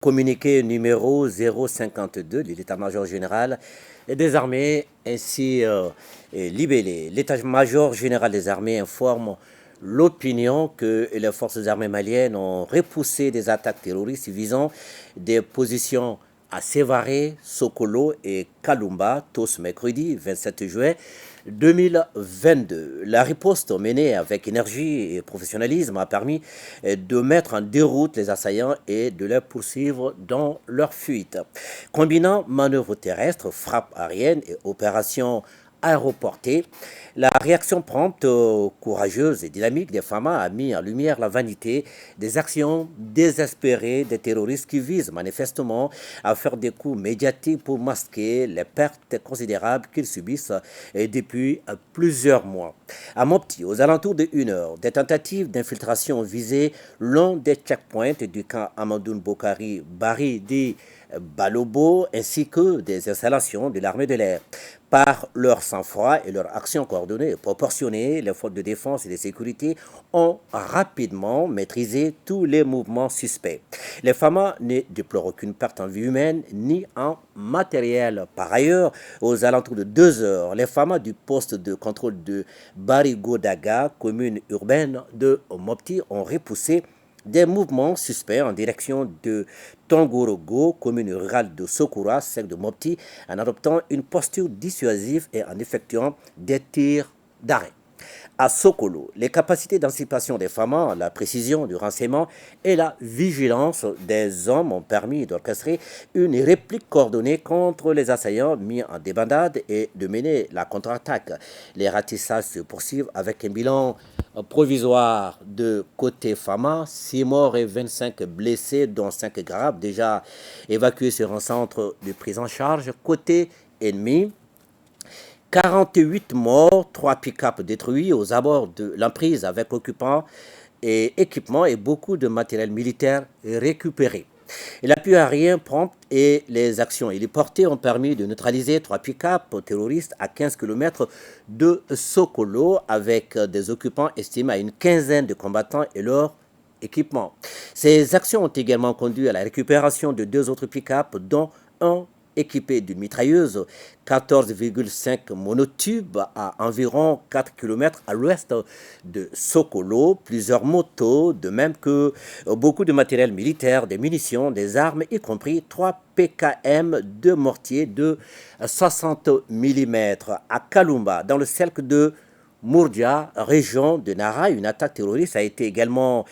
Communiqué numéro 052 de l'état-major général des armées ainsi libellé. L'état-major général des armées informe l'opinion que les forces armées maliennes ont repoussé des attaques terroristes visant des positions à Sévaré, Sokolo et Kalumba, tous mercredi 27 juin 2022. La riposte menée avec énergie et professionnalisme a permis de mettre en déroute les assaillants et de les poursuivre dans leur fuite. Combinant manœuvres terrestres, frappes aériennes et opérations aéroportées, la réaction prompte, courageuse et dynamique des FAMA a mis en lumière la vanité des actions désespérées des terroristes qui visent manifestement à faire des coups médiatiques pour masquer les pertes considérables qu'ils subissent depuis plusieurs mois. À Mopti, aux alentours de 1 heure, des tentatives d'infiltration visaient l'un des checkpoints du camp Amadoun Bokari Bari di Balobo ainsi que des installations de l'armée de l'air. Par leur sang-froid et leur action coordonnée et proportionnée, les forces de défense et de sécurité ont rapidement maîtrisé tous les mouvements suspects. Les FAMA ne déplorent aucune perte en vie humaine ni en matériel. Par ailleurs, aux alentours de 2 heures, les FAMA du poste de contrôle de Barigodaga, commune urbaine de Mopti, ont repoussé des mouvements suspects en direction de Tongorogo, commune rurale de Sokura, sec de Mopti, en adoptant une posture dissuasive et en effectuant des tirs d'arrêt. À Sokolo, les capacités d'anticipation des FAMA, la précision du renseignement et la vigilance des hommes ont permis d'orchestrer une réplique coordonnée contre les assaillants mis en débandade et de mener la contre-attaque. Les ratissages se poursuivent avec un bilan provisoire de côté FAMA, 6 morts et 25 blessés, dont 5 graves, déjà évacués sur un centre de prise en charge. Côté ennemi, 48 morts, 3 pick-up détruits aux abords de l'emprise avec occupants et équipements et beaucoup de matériel militaire récupéré. L'appui aérien prompt et les actions héliportées ont permis de neutraliser 3 pick-up terroristes à 15 km de Sokolo avec des occupants estimés à une quinzaine de combattants et leurs équipements. Ces actions ont également conduit à la récupération de 2 autres pick-up dont un équipé d'une mitrailleuse 14,5 monotubes à environ 4 km à l'ouest de Sokolo, plusieurs motos, de même que beaucoup de matériel militaire, des munitions, des armes, y compris 3 PKM, 2 mortiers de 60 mm. À Kalumba, dans le cercle de Mourdia, région de Nara, une attaque terroriste a été également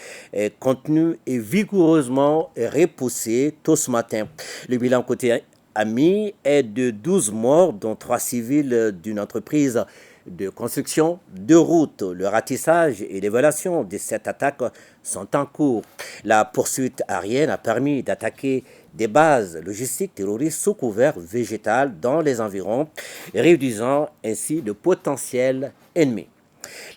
contenue et vigoureusement repoussée tôt ce matin. Le bilan côté ami est de 12 morts, dont 3 civils d'une entreprise de construction de routes. Le ratissage et l'évaluation de cette attaque sont en cours. La poursuite aérienne a permis d'attaquer des bases logistiques terroristes sous couvert végétal dans les environs, réduisant ainsi le potentiel ennemi.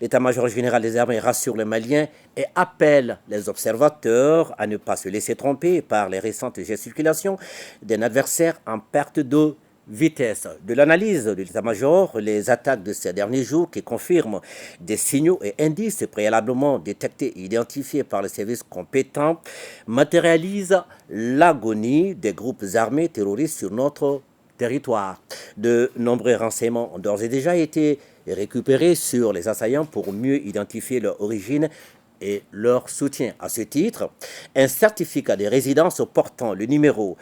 L'état-major général des armées rassure les Maliens et appelle les observateurs à ne pas se laisser tromper par les récentes gesticulations d'un adversaire en perte de vitesse. De l'analyse de l'état-major, les attaques de ces derniers jours qui confirment des signaux et indices préalablement détectés et identifiés par les services compétents matérialisent l'agonie des groupes armés terroristes sur notre territoire. De nombreux renseignements ont d'ores et déjà été récupérés sur les assaillants pour mieux identifier leur origine et leur soutien. À ce titre, un certificat de résidence portant le numéro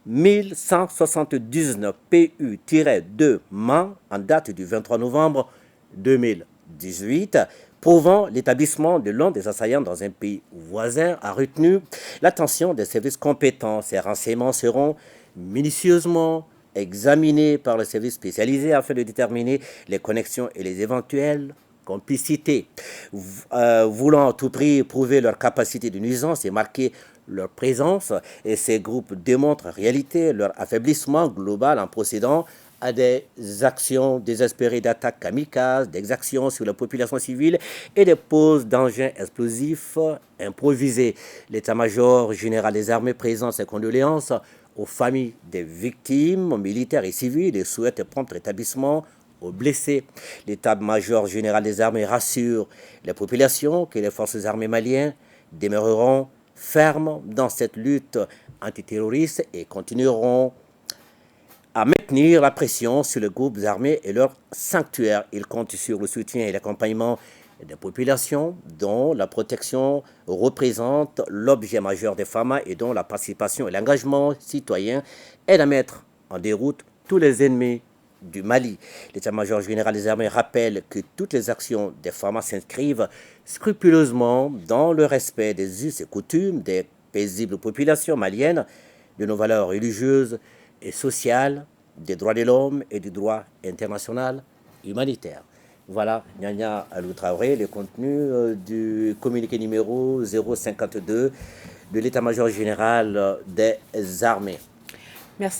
1179 PU-2 MAN en date du 23 novembre 2018 prouvant l'établissement de l'un des assaillants dans un pays voisin a retenu l'attention des services compétents. Ces renseignements seront minutieusement examinés par le service spécialisé afin de déterminer les connexions et les éventuelles complicités. Voulant à tout prix prouver leur capacité de nuisance et marquer leur présence, et ces groupes démontrent en réalité leur affaiblissement global en procédant à des actions désespérées d'attaques kamikazes, d'exactions sur la population civile et des poses d'engins explosifs improvisés. L'état-major général des armées présente ses condoléances aux familles des victimes militaires et civiles et souhaite prompt rétablissement aux blessés. L'état-major général des armées rassure les populations que les forces armées maliennes demeureront fermes dans cette lutte antiterroristes et continueront à maintenir la pression sur les groupes armés et leurs sanctuaires. Ils comptent sur le soutien et l'accompagnement des populations dont la protection représente l'objet majeur des FAMA et dont la participation et l'engagement citoyen aident à mettre en déroute tous les ennemis du Mali. L'état-major général des armées rappelle que toutes les actions des FAMA s'inscrivent scrupuleusement dans le respect des us et coutumes des paisibles populations maliennes, de nos valeurs religieuses et sociales, des droits de l'homme et du droit international humanitaire. Voilà, Nyanya Alou Traoré, le contenu du communiqué numéro 052 de l'état-major général des armées. Merci.